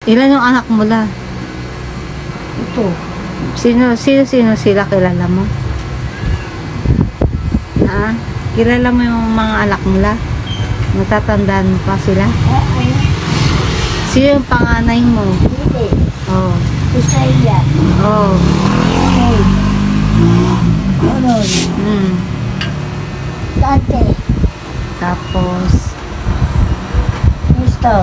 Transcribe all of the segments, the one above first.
Ilan yung anak mo la? Ito. Sino sila kilala mo? Ha? Kilala mo yung mga anak mo la? Natatandaan mo pa sila? Sino yung panganay mo? Hindi. Oh. Australia. Oh. Ano? Dante. Tapos Gusto.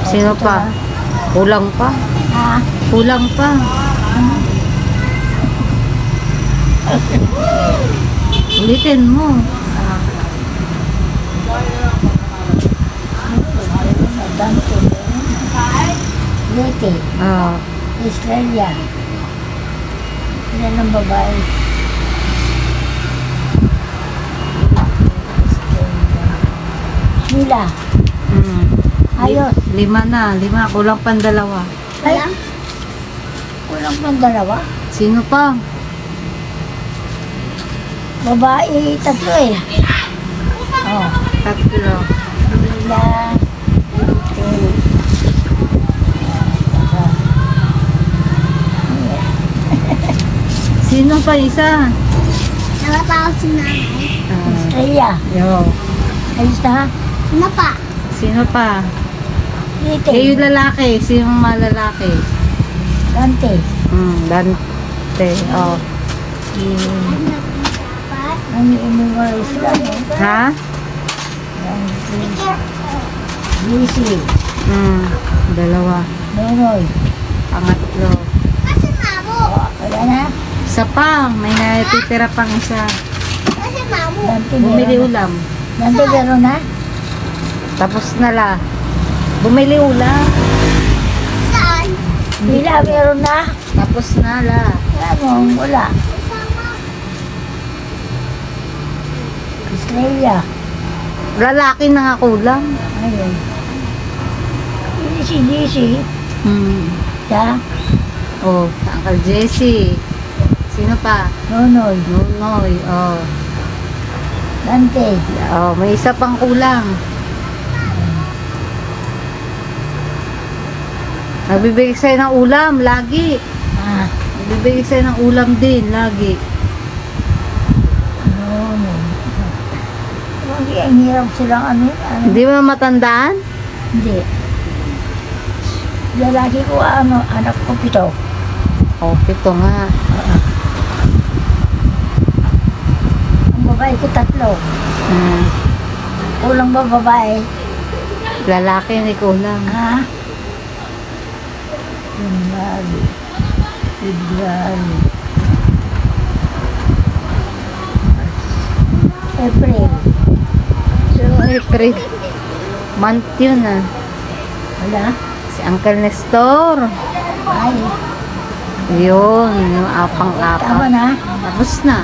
Sino pa? Kulang pa? Ha? Kulang pa. Ulitin mo. Dante. Lete. Oh. Australia. Ilan ang babae? Mila. Ayos. 5 na. 5. Kulang pang 2. Ay, kulang pang 2. Sino pa? Babae, 3 eh. Oh. 3. Mila. Lete. Sino pa isa? Nakatawag si nanay. Australia. Yo. Ayos na ha? Ano pa? Sino pa? Lete. Yung lalaki. Sino mga lalaki? Dante. Dante. Oh. Ang inuwal sila. Ha? Lucy. 2. Nonoy. Pangatlo. Kasi mamo. Wala na? Isa pa. May natitira pang isa. Kasi mamo. Dante Bumili meron na. ulam. Dante meron na? Tapos na la. Bumili ulam. Saan? Mila meron na? Tapos na la. Wala mo, wala. Australia. Lalaki na nga kulang. Ayun. DC. Siya. Oh, Uncle Jesse. Sino pa? Nonoy. Nonoy. Oh. Dante. Oh, may isa pang kulang. Nagbibigay sa'yo ng ulam, lagi. Ah. Nagbibigay sa'yo ng ulam din, lagi. Nonoy. Hindi, ang hirap silang ano. Hindi mo matandaan? Hindi. Lalaki ko anak ko 7. Oh, 7 nga. Ang babae ko 3. Kulang ba babae? Lalaki, hindi kulang. Ha? January. February. April. So, April. Month yun ah. Wala? Si Uncle Nestor. Ay. Yun, yung apang-apang. Tama na? Tapos na.